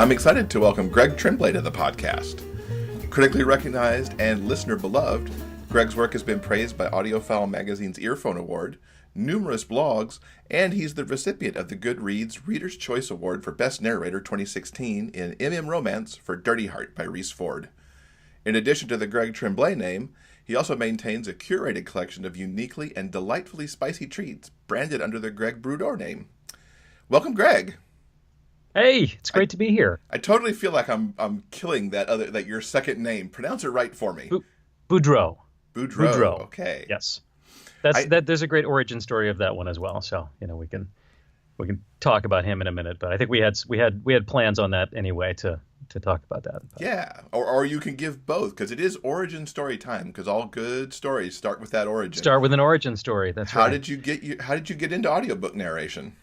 I'm excited to welcome Greg Tremblay to the podcast. Critically recognized and listener beloved, Greg's work has been praised by Audiophile Magazine's Earphone Award, numerous blogs, and he's the recipient of the Goodreads Reader's Choice Award for Best Narrator 2016 in MM Romance for Dirty Heart by Reese Ford. In addition to the Greg Tremblay name, he also maintains a curated collection of uniquely and delightfully spicy treats branded under the Greg Brudor name. Welcome, Greg. Hey, it's great to be here. I totally feel like I'm killing that your second name. Pronounce it right for me. Boudreaux. Boudreaux. Okay. Yes. There's a great origin story of that one as well. So, we can talk about him in a minute, but I think we had plans on that anyway to talk about that. But. Yeah. Or you can give both, because it is origin story time, because all good stories start with that origin. Start with an origin story. That's right. How did you get into audiobook narration?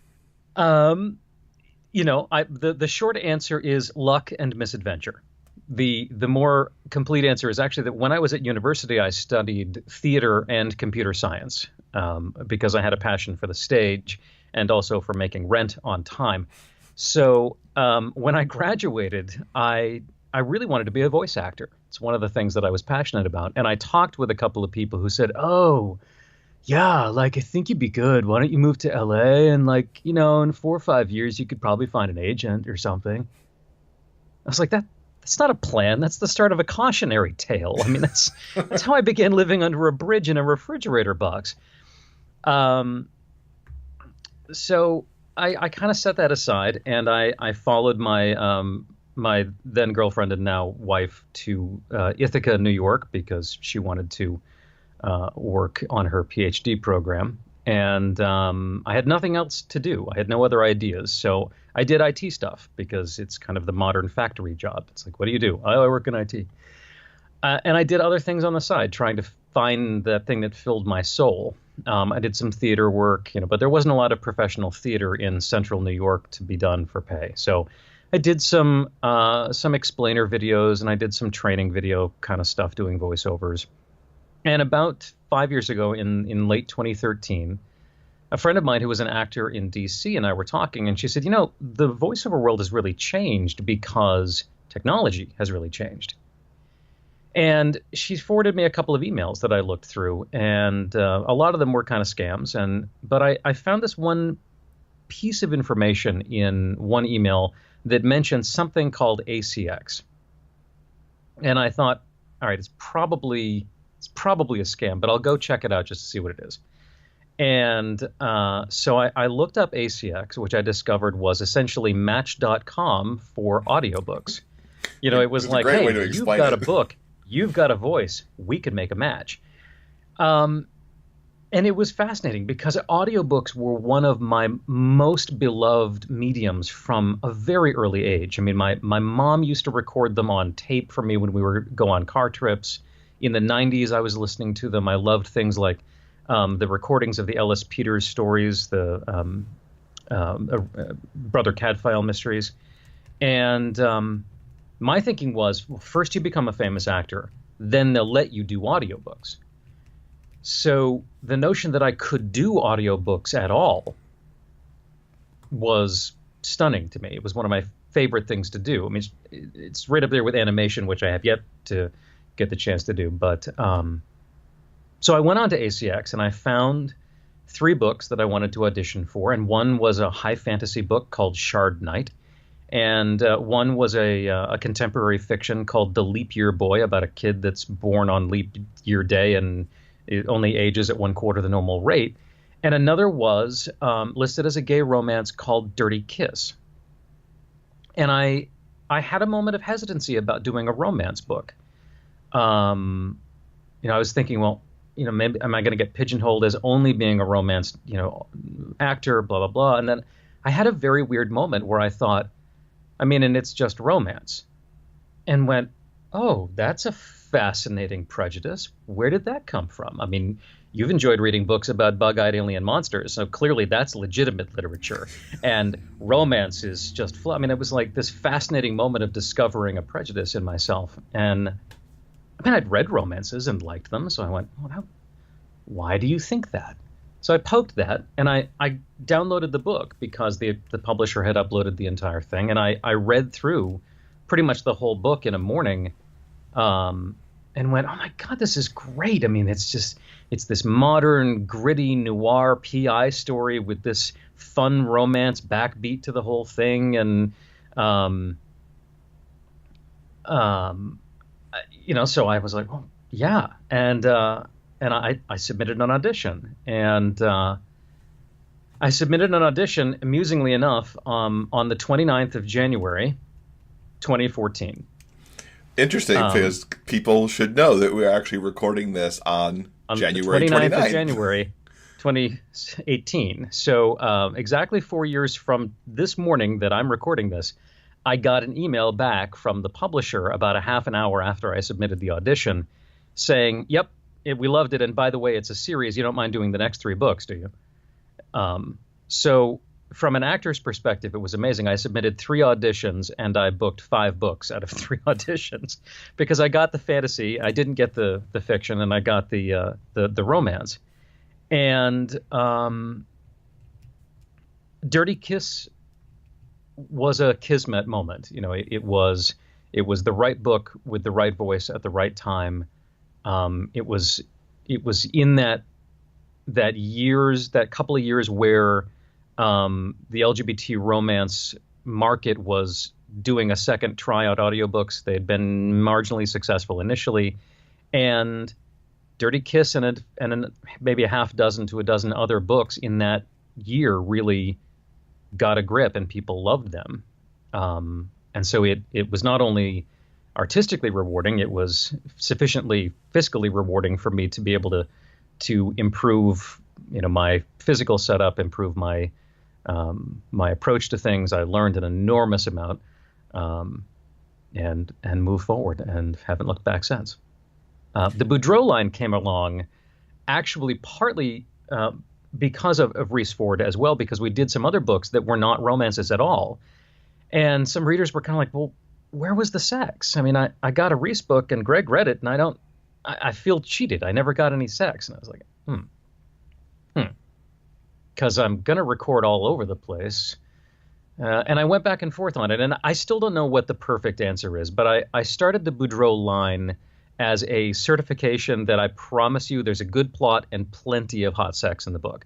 The short answer is luck and misadventure. The more complete answer is actually that when I was at university, I studied theater and computer science because I had a passion for the stage and also for making rent on time. So when I graduated, I really wanted to be a voice actor. It's one of the things that I was passionate about. And I talked with a couple of people who said, oh, yeah, I think you'd be good. Why don't you move to LA and in 4 or 5 years, you could probably find an agent or something. I was like, that's not a plan. That's the start of a cautionary tale. I mean, that's how I began living under a bridge in a refrigerator box. So I kind of set that aside, and I followed my then girlfriend and now wife to Ithaca, New York, because she wanted to work on her PhD program. And I had nothing else to do. I had no other ideas. So I did IT stuff because it's kind of the modern factory job. It's like, what do you do? I work in IT. And I did other things on the side, trying to find that thing that filled my soul. I did some theater work, but there wasn't a lot of professional theater in central New York to be done for pay. So I did some explainer videos, and I did some training video kind of stuff doing voiceovers. And about 5 years ago, in late 2013, a friend of mine who was an actor in D.C. and I were talking, and she said, the voiceover world has really changed because technology has really changed. And she forwarded me a couple of emails that I looked through, and a lot of them were kind of scams. But I found this one piece of information in one email that mentioned something called ACX. And I thought, all right, it's probably a scam, but I'll go check it out just to see what it is. And so I looked up ACX, which I discovered was essentially Match.com for audiobooks. It was like, hey, you've got a book, you've got a voice, we could make a match. And it was fascinating because audiobooks were one of my most beloved mediums from a very early age. I mean, my mom used to record them on tape for me when we would go on car trips. In the 90s, I was listening to them. I loved things like the recordings of the Ellis Peters stories, the Brother Cadfael mysteries. And my thinking was, well, first you become a famous actor, then they'll let you do audiobooks. So the notion that I could do audiobooks at all was stunning to me. It was one of my favorite things to do. I mean, it's right up there with animation, which I have yet to get the chance to do. But so I went on to ACX and I found 3 books that I wanted to audition for. And one was a high fantasy book called Shard Knight. And one was a contemporary fiction called The Leap Year Boy, about a kid that's born on leap year day and it only ages at 1/4 the normal rate. And another was listed as a gay romance called Dirty Kiss. And I had a moment of hesitancy about doing a romance book. I was thinking, well, maybe am I going to get pigeonholed as only being a romance, actor, blah, blah, blah. And then I had a very weird moment where I thought, and it's just romance, and went, oh, that's a fascinating prejudice. Where did that come from? I mean, you've enjoyed reading books about bug-eyed alien monsters, so clearly that's legitimate literature. And romance is just it was like this fascinating moment of discovering a prejudice in myself. And I'd read romances and liked them, so I went, why do you think that? So I poked that, and I downloaded the book because the publisher had uploaded the entire thing, and I read through pretty much the whole book in a morning, and went, oh my God, this is great. I mean, it's this modern, gritty noir PI story with this fun romance backbeat to the whole thing, and so I was like, well, yeah, and I submitted an audition, and I submitted an audition, amusingly enough, on the 29th of January, 2014. Interesting, because people should know that we're actually recording this on January 29th of January 2018. So exactly 4 years from this morning that I'm recording this, I got an email back from the publisher about a half an hour after I submitted the audition saying, yep, we loved it. And by the way, it's a series. You don't mind doing the next 3 books, do you? So from an actor's perspective, it was amazing. I submitted 3 auditions and I booked 5 books out of 3 auditions because I got the fantasy. I didn't get the fiction, and I got the romance. And Dirty Kiss was a kismet moment. It was the right book with the right voice at the right time. It was in that couple of years where the LGBT romance market was doing a second tryout audiobooks. They had been marginally successful initially, and Dirty Kiss and maybe a half dozen to a dozen other books in that year really got a grip, and people loved them. And so it was not only artistically rewarding, it was sufficiently fiscally rewarding for me to be able to improve, my physical setup, improve my approach to things. I learned an enormous amount, and moved forward, and haven't looked back since. The Boudreaux line came along actually partly because of Rhys Ford as well, because we did some other books that were not romances at all. And some readers were kind of like, well, where was the sex? I mean, I got a Rhys book and Greg read it, and I feel cheated. I never got any sex. And I was like, because I'm going to record all over the place. And I went back and forth on it, and I still don't know what the perfect answer is, but I started the Boudreaux line as a certification that I promise you there's a good plot and plenty of hot sex in the book.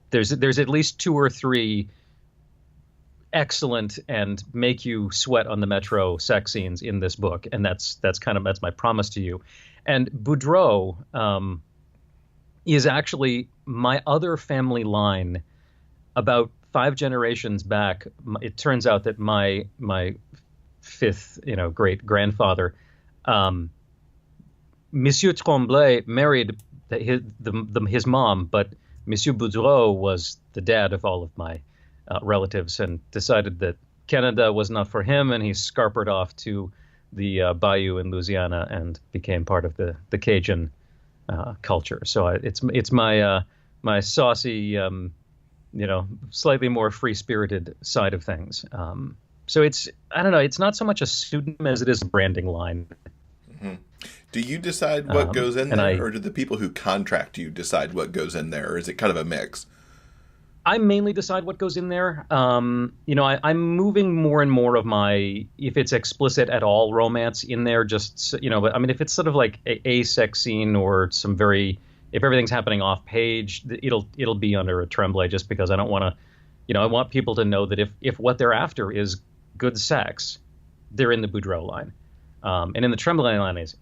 There's at least 2 or 3 excellent and make you sweat on the metro sex scenes in this book, and that's my promise to you. And Boudreaux is actually my other family line. About 5 generations back, it turns out that my 5th great grandfather, Monsieur Tremblay, married his mom, but Monsieur Boudreaux was the dad of all of my relatives, and decided that Canada was not for him, and he scarpered off to the bayou in Louisiana and became part of the Cajun culture. So it's my saucy, slightly more free-spirited side of things. So I don't know, it's not so much a pseudonym as it is a branding line. Mm-hmm. Do you decide what goes in there, or do the people who contract you decide what goes in there, or is it kind of a mix? I mainly decide what goes in there. I'm moving more and more of my, if it's explicit at all, romance in there. Just but I mean, if it's sort of like a sex scene or if everything's happening off page, it'll be under a Tremblay, just because I don't want to, I want people to know that if what they're after is good sex, they're in the Boudreaux line, and in the Tremblay line is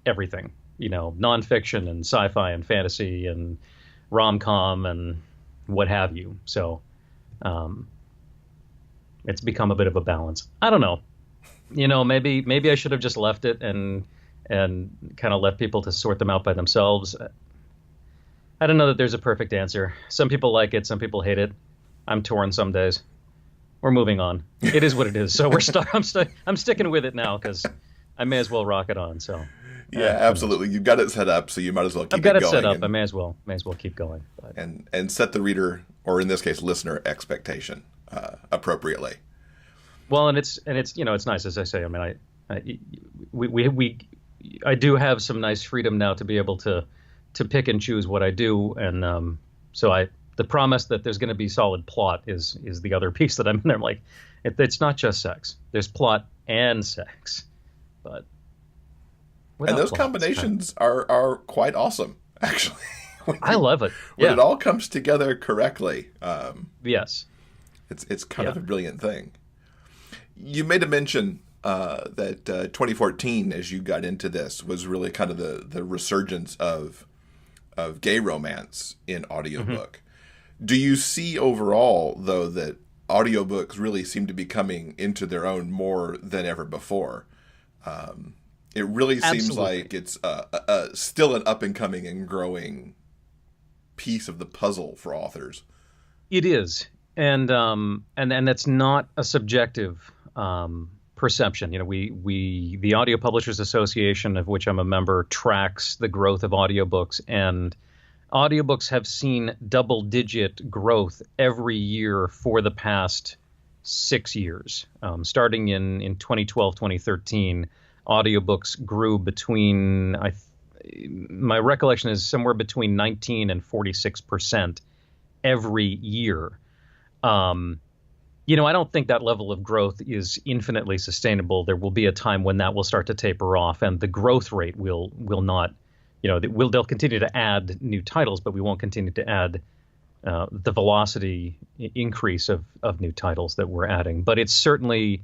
everything, nonfiction and sci-fi and fantasy and rom-com and what have you. So it's become a bit of a balance. I don't know. Maybe I should have just left it and kind of left people to sort them out by themselves. I don't know that there's a perfect answer. Some people like it, some people hate it. I'm torn some days. We're moving on. It is what it is. So I'm sticking with it now because I may as well rock it on. So yeah, absolutely. You've got it set up, so you might as well keep it going. I've got it set up. I may as well keep going. But. And set the reader, or in this case, listener expectation appropriately. Well, and it's it's nice, as I say. I mean, I do have some nice freedom now to be able to to pick and choose what I do, and so the promise that there's going to be solid plot is the other piece that I'm in there. I'm like, it's not just sex. There's plot and sex, but and those combinations are quite awesome, actually. I love it. When it all comes together correctly. Yes. It's kind of a brilliant thing. You made a mention that 2014, as you got into this, was really kind of the resurgence of gay romance in audiobook. Mm-hmm. Do you see overall, though, that audiobooks really seem to be coming into their own more than ever before? It really seems like it's still an up-and-coming and growing piece of the puzzle for authors. It is. And that's not a subjective perception. You know, the Audio Publishers Association, of which I'm a member, tracks the growth of audiobooks, and audiobooks have seen double-digit growth every year for the past 6 years. Starting in 2012, 2013, audiobooks grew between, my recollection is somewhere between 19 and 46% every year. I don't think that level of growth is infinitely sustainable. There will be a time when that will start to taper off, and the growth rate will not, they'll continue to add new titles, but we won't continue to add the velocity increase of new titles that we're adding. But it's certainly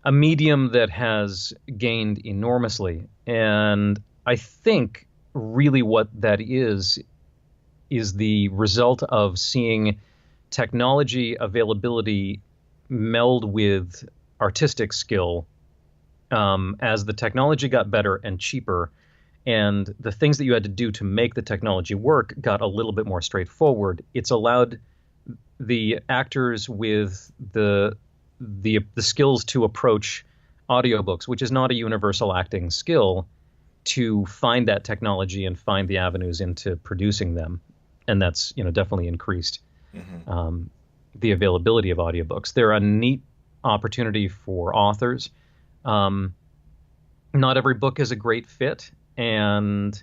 a medium that has gained enormously, and I think really what that is the result of seeing technology availability meld with artistic skill. As the technology got better and cheaper, and the things that you had to do to make the technology work got a little bit more straightforward, it's allowed the actors with the skills to approach audiobooks, which is not a universal acting skill, to find that technology and find the avenues into producing them. And that's, definitely increased the availability of audiobooks. They're a neat opportunity for authors. Not every book is a great fit, and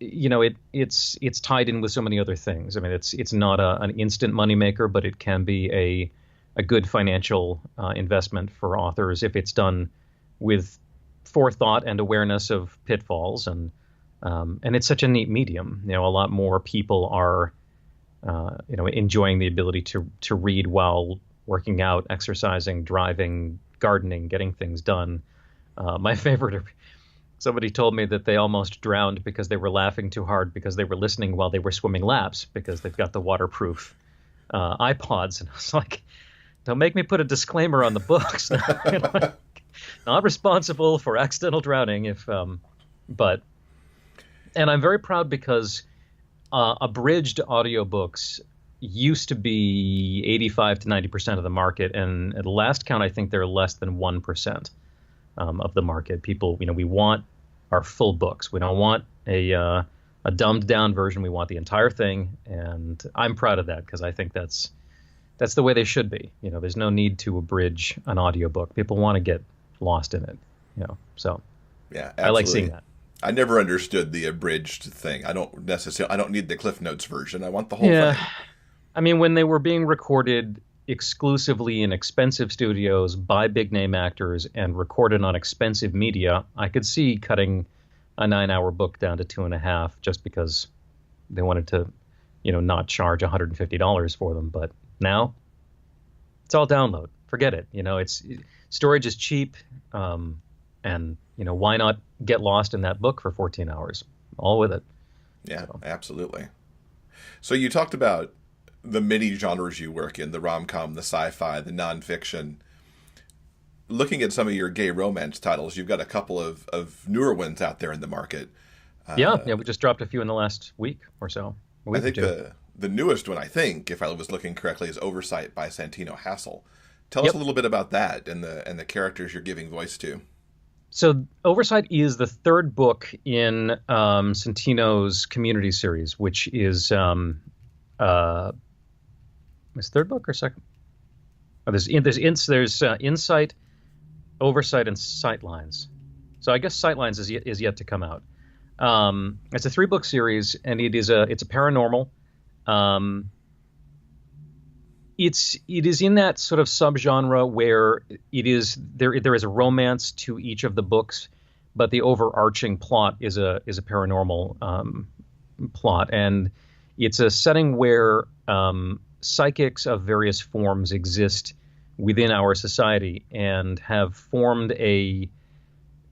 it's tied in with so many other things. I mean, it's not an instant moneymaker, but it can be a good financial investment for authors if it's done with forethought and awareness of pitfalls, and it's such a neat medium. A lot more people are enjoying the ability to read while working out, exercising, driving, gardening, getting things done. My favorite, somebody told me that they almost drowned because they were laughing too hard because they were listening while they were swimming laps because they've got the waterproof iPods. And I was like, don't make me put a disclaimer on the books. Not responsible for accidental drowning. And I'm very proud because abridged audiobooks used to be 85 to 90% of the market, and at the last count, I think they're less than 1% of the market. People, we want our full books. We don't want a dumbed down version. We want the entire thing, and I'm proud of that because I think that's the way they should be. There's no need to abridge an audiobook. People want to get lost in it. So yeah, absolutely. I like seeing that. I never understood the abridged thing. I don't need the Cliff Notes version. I want the whole thing. I mean, when they were being recorded exclusively in expensive studios by big name actors and recorded on expensive media, I could see cutting a 9-hour book down to 2.5 just because they wanted to, not charge $150 for them. But now it's all download. Forget it. Storage is cheap. And why not get lost in that book for 14 hours? All with it. Yeah, absolutely. So you talked about the many genres you work in, the rom-com, the sci-fi, the nonfiction. Looking at some of your gay romance titles, you've got a couple of newer ones out there in the market. Yeah, we just dropped a few in the last week or so. I think the newest one, if I was looking correctly, is Oversight by Santino Hassel. Tell us a little bit about that and the characters you're giving voice to. So Oversight is the third book in Santino's Community series, which is third book or second? Oh, there's Insight, Oversight, and Sightlines. So I guess Sightlines is yet to come out. It's a 3-book series, and it's a paranormal. Um, it is in that sort of subgenre where there is a romance to each of the books, but the overarching plot is a paranormal plot, and it's a setting where psychics of various forms exist within our society and have formed a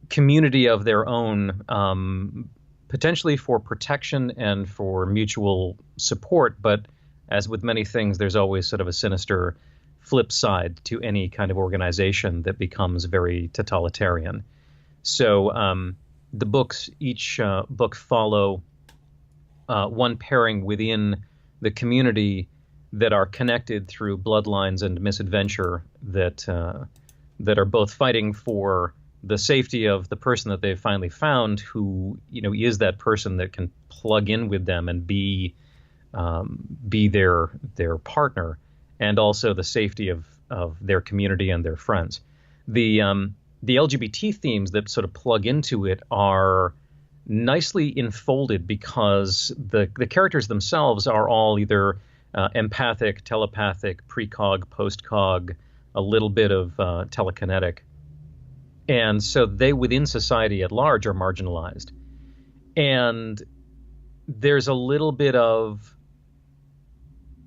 community of their own, potentially for protection and for mutual support. But as with many things, there's always sort of a sinister flip side to any kind of organization that becomes very totalitarian. So the books, each book follow one pairing within the community that are connected through bloodlines and misadventure that are both fighting for the safety of the person that they've finally found, who is that person that can plug in with them and be their partner, and also the safety of their community and their friends. The LGBT themes that sort of plug into it are nicely enfolded because the characters themselves are all either empathic, telepathic, precog, postcog, a little bit of telekinetic. And so they, within society at large, are marginalized. And there's a little bit of,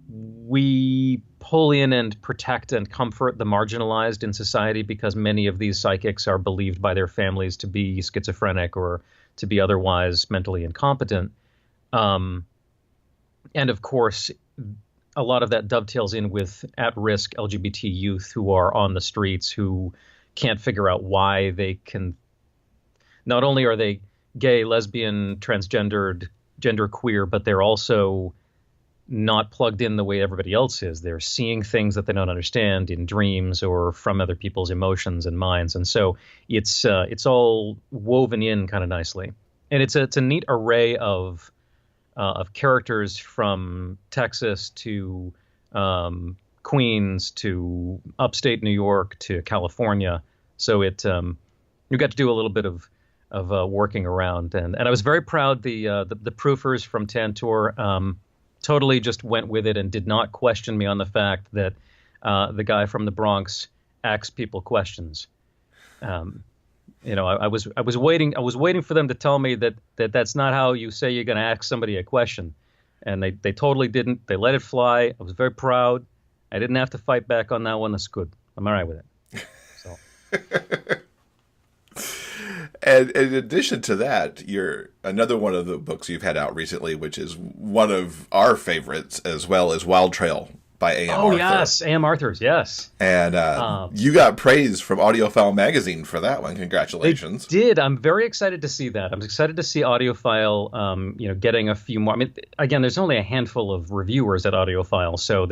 we pull in and protect and comfort the marginalized in society because many of these psychics are believed by their families to be schizophrenic or to be otherwise mentally incompetent. And of course, a lot of that dovetails in with at-risk LGBT youth who are on the streets, who can't figure out why they can. Not only are they gay, lesbian, transgendered, genderqueer, but they're also not plugged in the way everybody else is. They're seeing things that they don't understand in dreams or from other people's emotions and minds. And so it's all woven in kind of nicely. And it's a neat array of characters from Texas to Queens to upstate New York to California. So you got to do a little bit of working around, and I was very proud. The proofers from Tantor totally just went with it and did not question me on the fact that the guy from the Bronx asks people questions. I was waiting for them to tell me that that's not how you say you're going to ask somebody a question, and they totally didn't. They let it fly. I was very proud. I didn't have to fight back on that one. That's good. I'm all right with it. So. And in addition to that, you're another one of the books you've had out recently, which is one of our favorites as well, as Wild Trail by A.M. Arthur. Oh, yes. A.M. Arthur's, yes. And you got praise from Audiophile magazine for that one. Congratulations. They did. I'm very excited to see that. I'm excited to see Audiophile, getting a few more. I mean, again, there's only a handful of reviewers at Audiophile, so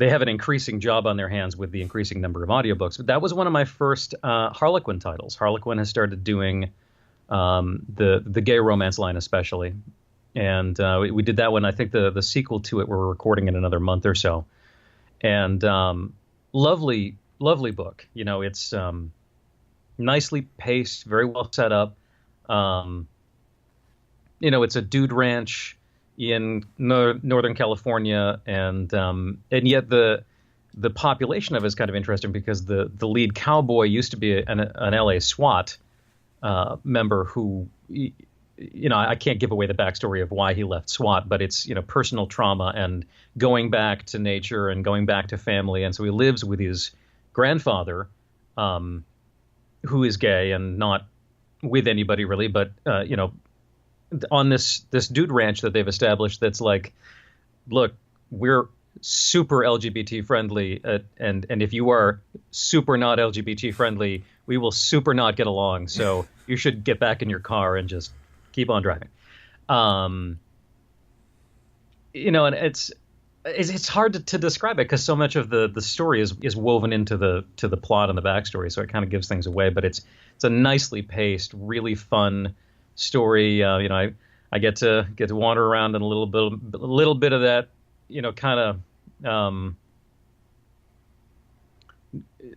they have an increasing job on their hands with the increasing number of audiobooks. But that was one of my first Harlequin titles. Harlequin has started doing the gay romance line especially. And we did that one. I think the sequel to it we're recording in another month or so. And lovely, lovely book. It's nicely paced, very well set up. It's a dude ranch in Northern California, and yet the population of it is kind of interesting because the lead cowboy used to be an LA SWAT member who, I can't give away the backstory of why he left SWAT, but it's personal trauma and going back to nature and going back to family, and so he lives with his grandfather, who is gay and not with anybody really, but on this dude ranch that they've established that's like, look, we're super LGBT friendly, and if you are super not LGBT friendly, we will super not get along. So you should get back in your car and just keep on driving. And it's hard to describe it because so much of the story is woven into the plot and the backstory, so it kind of gives things away. But it's a nicely paced, really fun story. I get to wander around in a little bit of that, kind of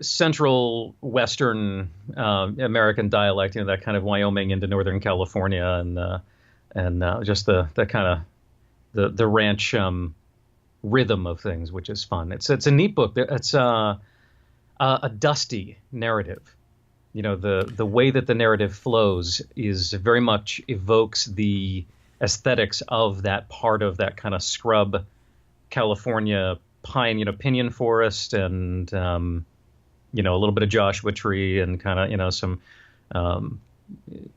central Western American dialect, that kind of Wyoming into Northern California, and just the kind of the ranch rhythm of things, which is fun. It's a neat book. It's a dusty narrative. The way that the narrative flows is very much evokes the aesthetics of that part of that kind of scrub California pine, pinyon forest, and a little bit of Joshua tree, and kind of some.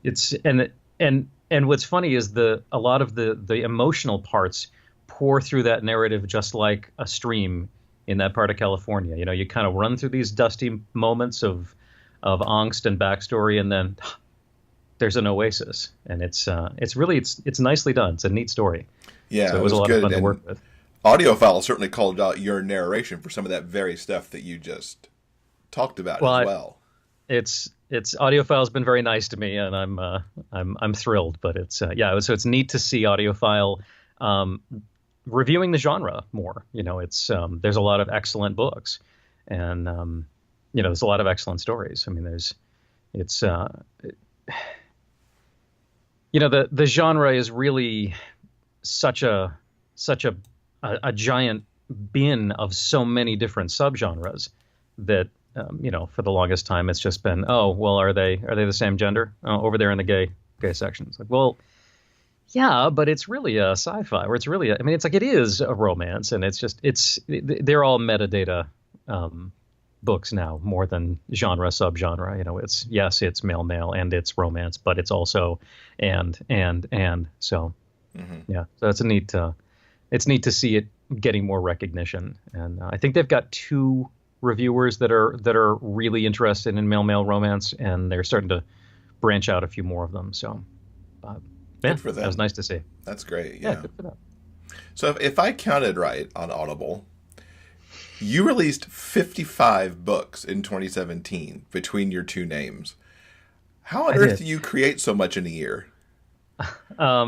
It's and what's funny is a lot of the emotional parts pour through that narrative just like a stream in that part of California. You kind of run through these dusty moments of angst and backstory, and then there's an oasis, and it's nicely done. It's a neat story. Yeah, so it was a lot of fun to work with. Audiophile certainly called out your narration for some of that very stuff that you just talked about as well. It's Audiophile's been very nice to me, and I'm thrilled. But it's so it's neat to see Audiophile reviewing the genre more. It's there's a lot of excellent books, and there's a lot of excellent stories. I mean, the genre is really such a giant bin of so many different subgenres that for the longest time it's just been, oh well, are they the same gender? Oh, over there in the gay section. It's like, well, yeah, but it's really a sci-fi, or it's really it is a romance, and they're all metadata books now more than genre subgenre. It's male and it's romance, but it's also and so so it's it's neat to see it getting more recognition, and I think they've got 2 reviewers that are really interested in male romance, and they're starting to branch out a few more of them. So good for them. That was nice to see. That's great. Yeah, good for them. So if I counted right on Audible, you released 55 books in 2017 between your 2 names. How on earth do you create so much in a year? I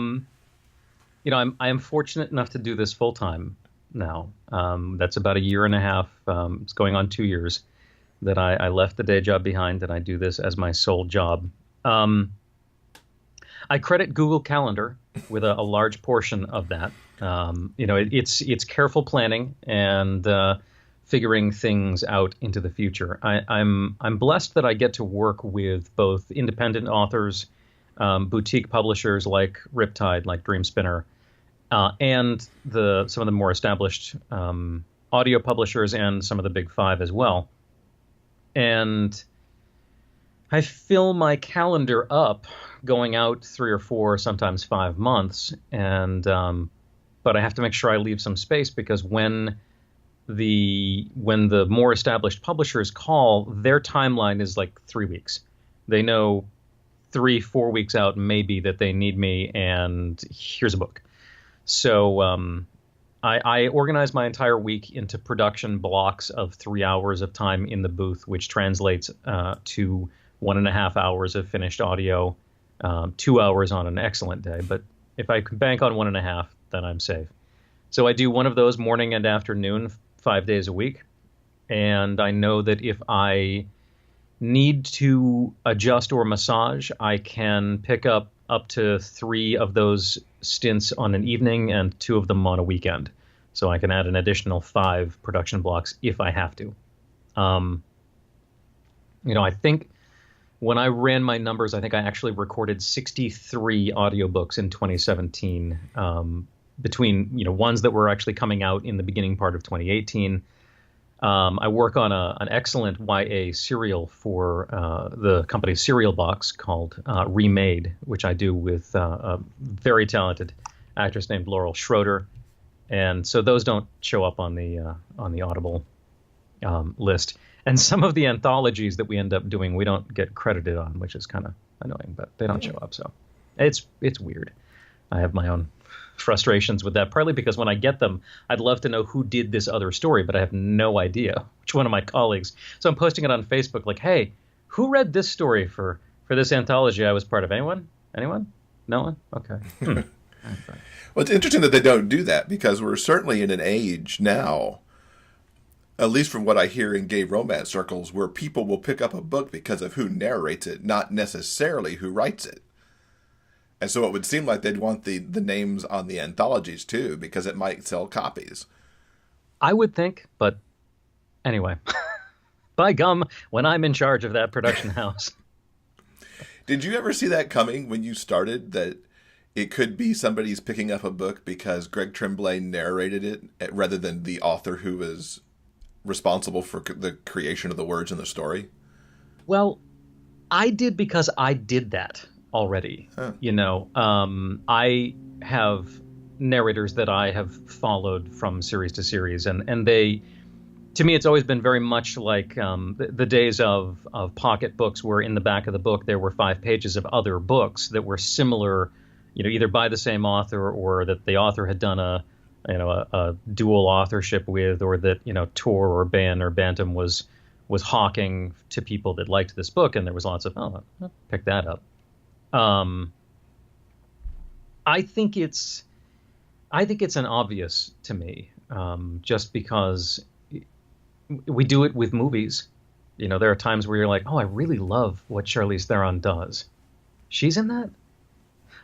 am fortunate enough to do this full time now. That's about a year and a half. It's going on 2 years that I left the day job behind, and I do this as my sole job. I credit Google Calendar with a large portion of that. It's careful planning and figuring things out into the future. I'm blessed that I get to work with both independent authors, boutique publishers like Riptide, like Dream Spinner, and some of the more established audio publishers, and some of the big 5 as well. And I fill my calendar up going out 3 or 4, sometimes 5 months, and but I have to make sure I leave some space, because when the more established publishers call, their timeline is like 3 weeks. They know 3-4 weeks out maybe that they need me, and here's a book. So I organize my entire week into production blocks of 3 hours of time in the booth, which translates to 1.5 hours of finished audio, 2 hours on an excellent day. But if I can bank on 1.5, then I'm safe. So I do one of those morning and afternoon, 5 days a week. And I know that if I need to adjust or massage, I can pick up to 3 of those stints on an evening and 2 of them on a weekend. So I can add an additional 5 production blocks if I have to. I think when I ran my numbers, I think I actually recorded 63 audiobooks in 2017, between ones that were actually coming out in the beginning part of 2018. I work on an excellent YA serial for the company Serial Box called Remade, which I do with a very talented actress named Laurel Schroeder, and so those don't show up on the Audible list. And some of the anthologies that we end up doing, we don't get credited on, which is kind of annoying, but they don't show up. So it's weird. I have my own frustrations with that, partly because when I get them, I'd love to know who did this other story, but I have no idea which one of my colleagues. So I'm posting it on Facebook like, hey, who read this story for this anthology I was part of? Anyone? No one? Okay. Well, it's interesting that they don't do that, because we're certainly in an age now At least from what I hear in gay romance circles, where people will pick up a book because of who narrates it, not necessarily who writes it. And so it would seem like they'd want the names on the anthologies too, because it might sell copies. I would think, but anyway, by gum, when I'm in charge of that production house. Did you ever see that coming when you started, that it could be somebody's picking up a book because Greg Tremblay narrated it rather than the author who was responsible for the creation of the words in the story? Well, I did because I did that already. Huh. I have narrators that I have followed from series to series, and they, to me, it's always been very much like the days of pocket books, where in the back of the book there were 5 pages of other books that were similar, either by the same author or that the author had done a dual authorship with, or that Tor or Ban or Bantam was hawking to people that liked this book, and there was lots of I'll pick that up. I think it's an obvious to me, just because we do it with movies. There are times where you're like, oh, I really love what Charlize Theron does. She's in that?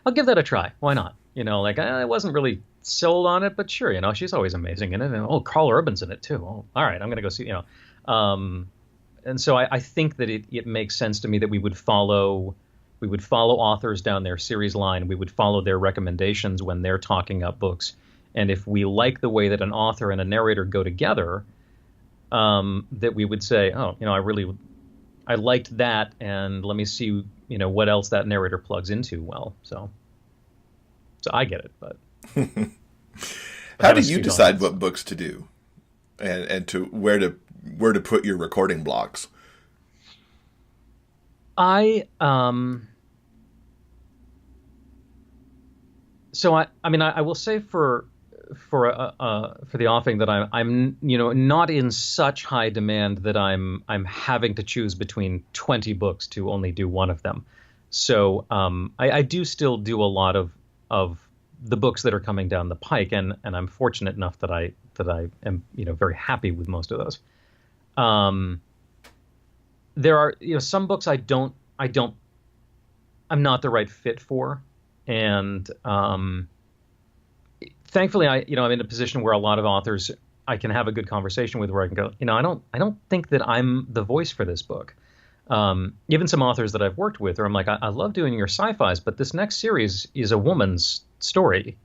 I'll give that a try. Why not? I wasn't really sold on it, but sure, she's always amazing in it. And oh, Carl Urban's in it too. Oh, all right, I'm going to go see, and so I think that it makes sense to me that we would follow authors down their series line. We would follow their recommendations when they're talking up books. And if we like the way that an author and a narrator go together, that we would say, oh, I liked that, and let me see, what else that narrator plugs into well. So I get it, but how do you decide what books to do, and to where to put your recording blocks? I will say for the offing that I'm not in such high demand that I'm having to choose between 20 books to only do one of them. So I do still do a lot of the books that are coming down the pike, and I'm fortunate enough that I am very happy with most of those. There are some books I'm not the right fit for, and thankfully I'm in a position where a lot of authors I can have a good conversation with, where I can go, I don't think that I'm the voice for this book. Even some authors that I've worked with, or I'm like, I love doing your sci-fis, but this next series is a woman's story.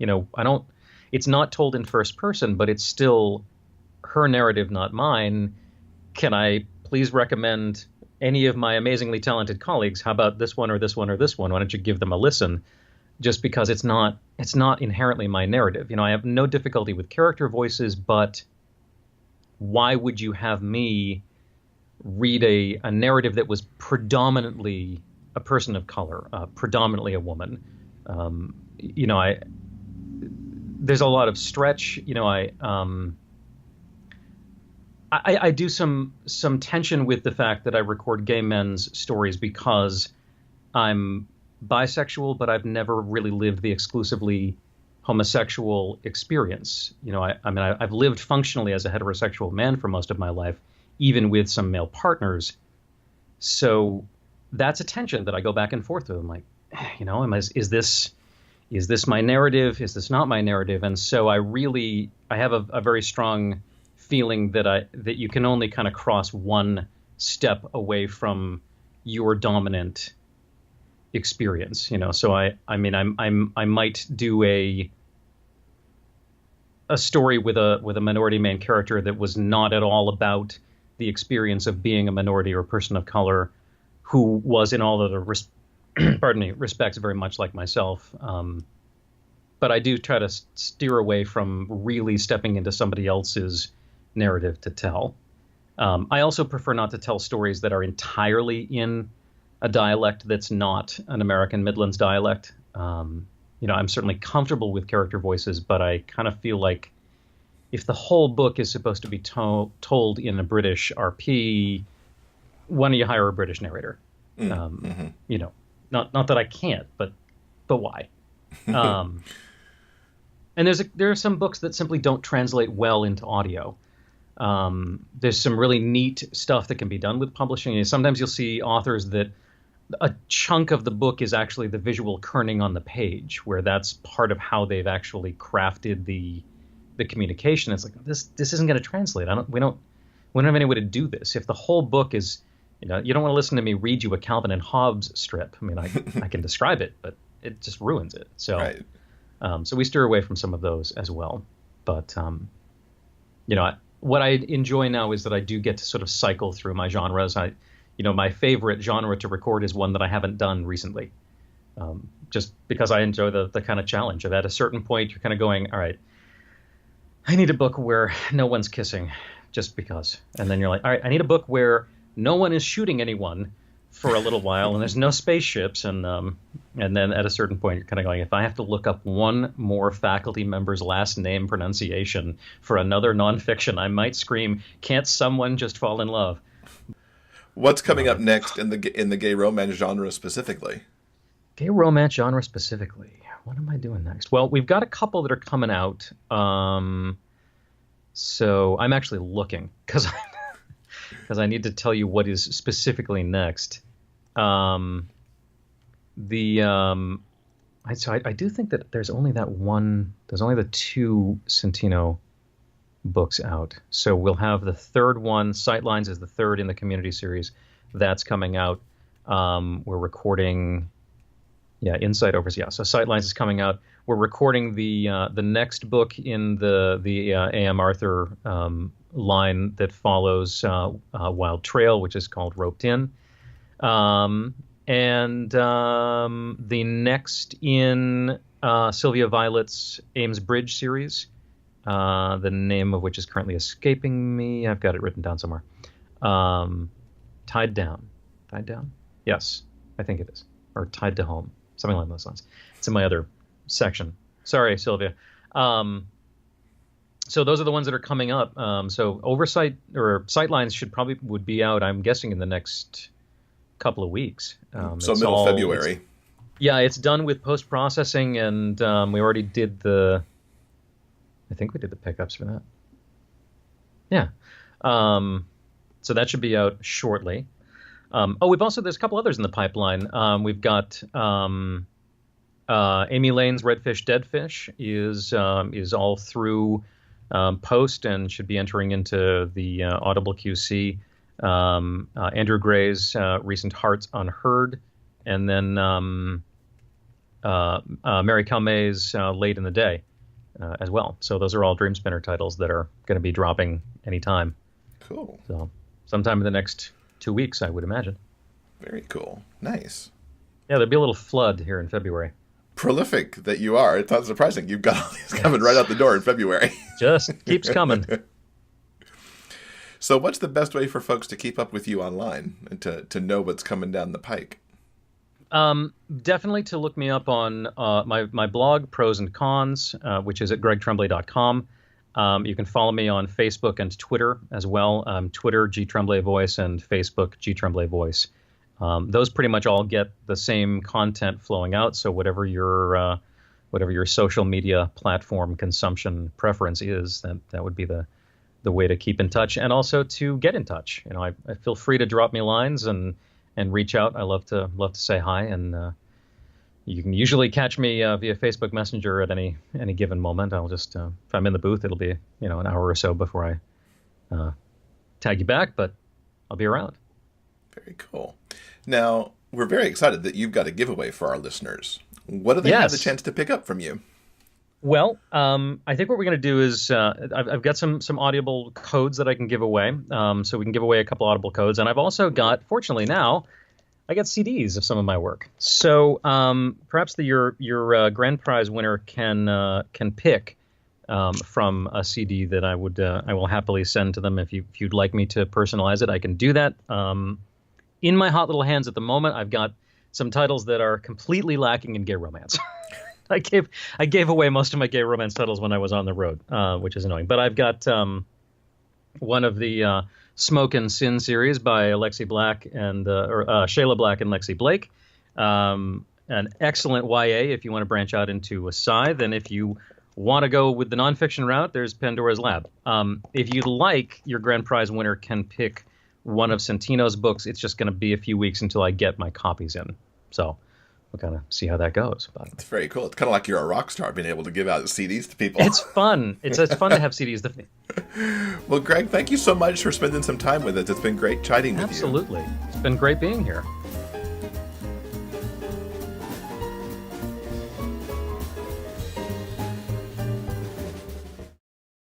It's not told in first person, but it's still her narrative, not mine. Can I please recommend any of my amazingly talented colleagues? How about this one or this one or this one? Why don't you give them a listen? Just because it's not inherently my narrative. I have no difficulty with character voices, but why would you have me read a narrative that was predominantly a person of color, predominantly a woman? There's a lot of stretch. I do some tension with the fact that I record gay men's stories because I'm bisexual, but I've never really lived the exclusively homosexual experience. I've lived functionally as a heterosexual man for most of my life, even with some male partners. So that's a tension that I go back and forth with. I'm like, is this my narrative? Is this not my narrative? And so I have a very strong feeling that you can only kind of cross one step away from your dominant experience. So I might do a story with a minority main character that was not at all about the experience of being a minority or a person of color, who was in all other respects very much like myself. But I do try to steer away from really stepping into somebody else's narrative to tell. I also prefer not to tell stories that are entirely in a dialect that's not an American Midlands dialect. I'm certainly comfortable with character voices, but I kind of feel like if the whole book is supposed to be told in a British RP, why don't you hire a British narrator? Not that I can't, but why? And there are some books that simply don't translate well into audio. There's some really neat stuff that can be done with publishing. And sometimes you'll see authors that a chunk of the book is actually the visual kerning on the page, where that's part of how they've actually crafted the communication. It's like, this isn't going to translate. We don't have any way to do this. If the whole book is, you don't want to listen to me read you a Calvin and Hobbes strip. I mean, I can describe it, but it just ruins it. So, right. So we steer away from some of those as well. But, what I enjoy now is that I do get to sort of cycle through my genres. My favorite genre to record is one that I haven't done recently, just because I enjoy the kind of challenge of, at a certain point, you're kind of going, all right, I need a book where no one's kissing just because. And then you're like, all right, I need a book where no one is shooting anyone for a little while and there's no spaceships. And then at a certain point, you're kind of going, if I have to look up one more faculty member's last name pronunciation for another nonfiction, I might scream, can't someone just fall in love? What's coming up next in the gay romance genre specifically? Gay romance genre specifically. What am I doing next? Well, we've got a couple that are coming out. So I'm actually looking because I need to tell you what is specifically next. I do think that there's only that one. There's only the 2 Centino books out. So we'll have the third one. Sightlines is the third in the community series. That's coming out. We're recording. Yeah, Insight Overs. Yeah, so Sightlines is coming out. We're recording the next book in the A.M. Arthur line that follows Wild Trail, which is called Roped In, and the next in Sylvia Violet's Ames Bridge series, the name of which is currently escaping me. I've got it written down somewhere. Tied Down. Tied Down? Yes, I think it is. Or Tied to Home. Something along those lines. It's in my other section. Sorry, Sylvia. So those are the ones that are coming up. So Oversight or Sightlines would be out, I'm guessing, in the next couple of weeks. So middle February. Yeah, it's done with post-processing, and we already did I think we did the pickups for that. Yeah. So that should be out shortly. There's a couple others in the pipeline. We've got Amy Lane's Redfish Deadfish is all through post and should be entering into the Audible QC. Andrew Gray's recent Hearts Unheard, and then Mary Calmet's Late in the Day as well. So those are all Dream Spinner titles that are going to be dropping anytime. Cool. So sometime in the next 2 weeks, I would imagine. Very cool. Nice. Yeah, there'll be a little flood here in February. Prolific that you are. It's not surprising. You've got all these coming right out the door in February. Just keeps coming. So what's the best way for folks to keep up with you online and to know what's coming down the pike? Definitely to look me up on my blog, Pros and Cons, which is at gregtremblay.com. You can follow me on Facebook and Twitter as well. Twitter, G Tremblay Voice, and Facebook, G Tremblay Voice. Those pretty much all get the same content flowing out. So whatever your social media platform consumption preference is, that would be the way to keep in touch, and also to get in touch. I feel free to drop me lines and reach out. I love to say hi, and you can usually catch me via Facebook Messenger at any given moment. I'll just if I'm in the booth, it'll be an hour or so before I tag you back, but I'll be around. Very cool. Now, we're very excited that you've got a giveaway for our listeners. What do they have the chance to pick up from you? Well, I think what we're going to do is I've got some Audible codes that I can give away. So we can give away a couple Audible codes. And I've also got, fortunately now, I got CDs of some of my work. So perhaps your grand prize winner can pick from a CD that I will happily send to them. If you'd like me to personalize it, I can do that. In my hot little hands at the moment, I've got some titles that are completely lacking in gay romance. I gave away most of my gay romance titles when I was on the road, which is annoying. But I've got one of the Smoke and Sin series by Alexi Black and Shayla Black and Lexi Blake. An excellent YA if you want to branch out into a scythe. And if you want to go with the nonfiction route, there's Pandora's Lab. If you'd like, your grand prize winner can pick one of Santino's books. It's just going to be a few weeks until I get my copies in. So we'll kind of see how that goes. But it's very cool. It's kind of like you're a rock star being able to give out CDs to people. It's fun. It's fun to have CDs. Well, Greg, thank you so much for spending some time with us. It's been great chatting with you. Absolutely. It's been great being here.